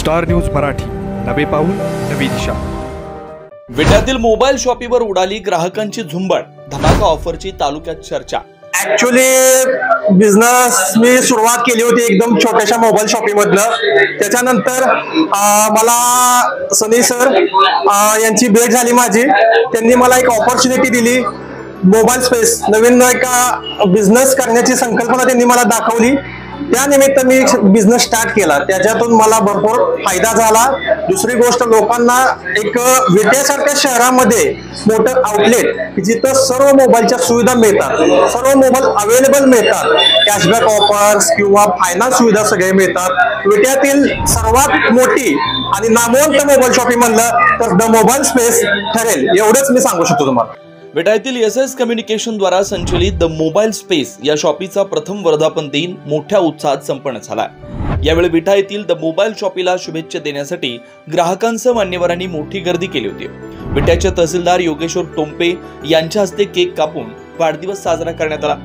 Star news Marathi, नवे पाऊल नवी दिशा। विट्यातील मोबाईल शॉपीवर उडाली ग्राहकांची झुंबड, धमाका ऑफरची तालुक्यात चर्चा। ऍक्च्युअली बिझनेस मी सुरुवात केली होती एकदम छोट्याशा मोबाईल शॉपिंग मधनं। त्याच्यानंतर मला सनी सर यांची भेट झाली माझी। त्यांनी मला एक ऑपॉर्च्युनिटी दिली, मोबाईल स्पेस नवीन एका बिझनेस करण्याची संकल्पना त्यांनी मला दाखवली। त्यानिमित्त मी बिझनेस स्टार्ट केला, त्याच्यातून मला भरपूर फायदा झाला। दुसरी गोष्ट, लोकांना एक विट्यासारख्या शहरामध्ये मोठं आउटलेट जिथं सर्व मोबाईलच्या सुविधा मिळतात, सर्व मोबाईल अवेलेबल मिळतात, कॅशबॅक ऑफर्स किंवा फायनान्स सुविधा सगळे मिळतात। विट्यातील सर्वात मोठी आणि नामवंत मोबाईल शॉपिंग म्हणलं तर द मोबाईल स्पेस ठरेल, एवढंच मी सांगू शकतो तुम्हाला। विटा येथील SS कम्युनिकेशन द्वारा संचलित द मोबाईल स्पेस या शॉपीचा प्रथम वर्धापन दिन मोठ्या उत्साहात संपन्न झाला। यावेळी विटा येथील द मोबाईल शॉपीला शुभेच्छा देण्यासाठी ग्राहकांसह मान्यवरांनी मोठी गर्दी केली होती। विट्याचे तहसीलदार योगेश्वर टोंपे यांच्या हस्ते केक कापून वाढदिवस साजरा करण्यात आला।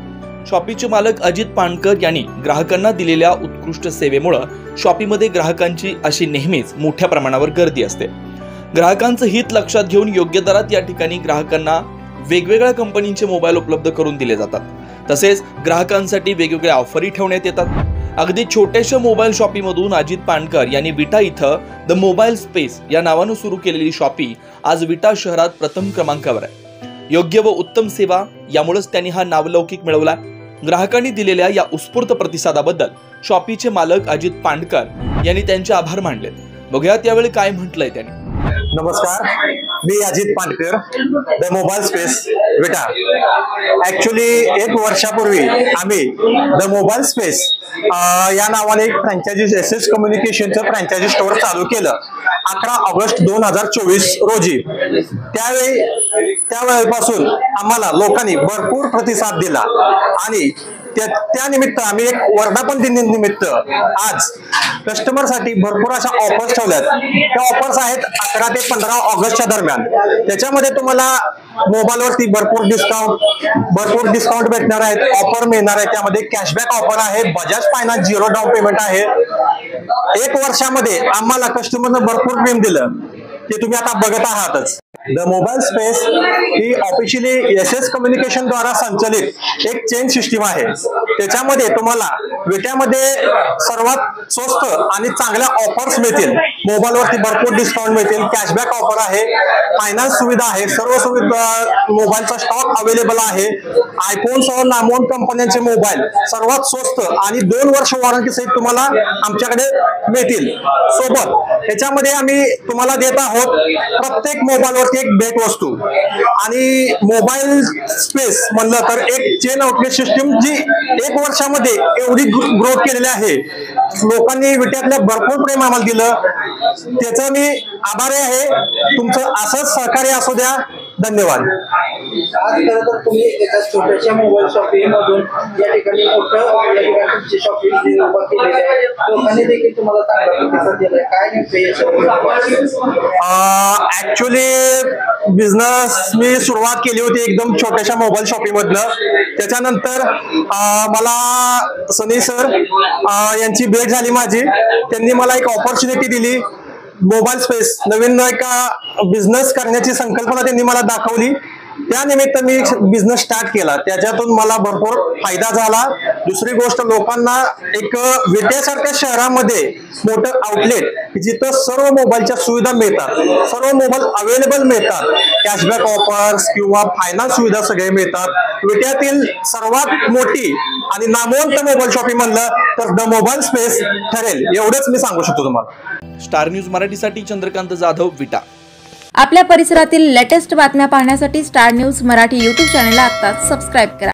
शॉपीचे मालक अजित पाणकर यांनी ग्राहकांना दिलेल्या उत्कृष्ट सेवेमुळे शॉपीमध्ये ग्राहकांची अशी नेहमीच मोठ्या प्रमाणावर गर्दी असते। ग्राहकांचं हित लक्षात घेऊन योग्य दरात या ठिकाणी ग्राहकांना वेगवेगळ्या कंपनीचे मोबाईल उपलब्ध करून दिले जातात। तसेच ग्राहकांसाठी वेगवेगळ्या ऑफरही ठेवण्यात येतात। अगदी छोट्याशा मोबाईल शॉपीमधून अजित पाणकर यांनी विटा इथं द मोबाईल स्पेस या नावाने सुरू केलेली शॉपी आज विटा शहरात प्रथम क्रमांकावर आहे। योग्य व उत्तम सेवा यामुळेच त्यांनी हा नावलौकिक मिळवला। ग्राहकांनी दिलेल्या या उत्स्फूर्त प्रतिसादाबद्दल शॉपीचे मालक अजित पाणकर यांनी त्यांचे आभार मानले। बघूयात यावेळी काय म्हटलंय त्यांनी। नमस्कार, मी Ajit Pankar, the mobile space विटा। ऍक्च्युअली 1 वर्षापूर्वी आम्ही द मोबाईल स्पेस या नावाने एक फ्रँचायझी SS कम्युनिकेशनचं फ्रँचायझी स्टोअर चालू केलं 11 ऑगस्ट 2024 रोजी। त्यावेळेपासून आम्हाला लोकांनी भरपूर प्रतिसाद दिला आणि त्या निमित्त आम्ही एक वर्धापन दिनानिमित्त आज कस्टमर साठी भरपूर अशा ऑफर्स ठेवल्यात। त्या ऑफर्स आहेत 11 ते 15 ऑगस्टच्या दरम्यान। त्याच्यामध्ये तुम्हाला मोबाईलवरती भरपूर डिस्काउंट भेटणार आहेत, ऑफर मिळणार आहे। त्यामध्ये कॅशबॅक ऑफर आहे, बजाज फायनान्स 0 डाऊन पेमेंट आहे। 1 वर्षामध्ये आम्हाला कस्टमरनं भरपूर प्रेम दिलं, ते तुम्ही आता बघत आहातच। द मोबाईल स्पेस ही ऑफिशियली SS कम्युनिकेशन द्वारा संचलित एक चेन सिस्टीम आहे। त्याच्यामध्ये तुम्हाला विट्यामध्ये सर्वात स्वस्त आणि चांगल्या ऑफर्स मिळतील, मोबाईलवरती भरपूर डिस्काउंट मिळतील, कॅशबॅक ऑफर आहे, फायनान्स सुविधा आहे, सर्व सुविधा मोबाईलचा स्टॉक अवेलेबल आहे। आयफोन सह नामवंत कंपन्यांचे मोबाईल सर्वात स्वस्त आणि 2 वर्ष वॉरंटी सहित तुम्हाला आमच्याकडे मिळतील। सोबत त्याच्यामध्ये आम्ही तुम्हाला देत आहोत प्रत्येक मोबाईलवरती एक भेट वस्तू। आणि मोबाईल स्पेस म्हणलं तर एक चेन आउटलेट सिस्टीम जी 1 वर्षामध्ये एवढी ग्रोथ केलेली आहे। लोकांनी विट्यातलं भरपूर प्रेम आम्हाला दिलं, त्याचं मी आभारी आहे। तुमचं असंच सहकार्य असू द्या, धन्यवाद। आज खरं तर तुम्ही एका छोट्याशा मोबाईल शॉपिंग मधून या ठिकाणी मोठं शॉपिंग केलेली आहे, लोकांनी देखील तुम्हाला चांगला प्रतिसाद दिलाय, काय ऍक्च्युअली बिझनेस मी सुरुवात केली होती एकदम छोट्याशा मोबाईल शॉपिंग मधनं। त्याच्यानंतर मला सनी सर यांची भेट झाली माझी। त्यांनी मला एक ऑपॉर्च्युनिटी दिली, मोबाईल स्पेस नवीन एका बिझनेस करण्याची संकल्पना त्यांनी मला दाखवली। त्यानिमित्त मी बिझनेस स्टार्ट केला, त्याच्यातून मला भरपूर फायदा झाला। दुसरी गोष्ट, लोकांना एक विट्यासारख्या शहरामध्ये मोठं आउटलेट जिथं सर्व मोबाईलच्या सुविधा मिळतात, सर्व मोबाईल अवेलेबल मिळतात, कॅशबॅक ऑफर्स किंवा फायनान्स सुविधा सगळे मिळतात। विट्यातील सर्वात मोठी आणि नामवंत मोबाईल शॉपिंग म्हणलं तर द मोबाईल स्पेस ठरेल, एवढंच मी सांगू शकतो तुम्हाला। स्टार न्यूज मराठीसाठी चंद्रकांत जाधव, विटा। आपल्या परिसरातील लेटेस्ट बातम्या पाहण्यासाठी स्टार न्यूज मराठी YouTube चॅनलला आत्ताच सबस्क्राइब करा।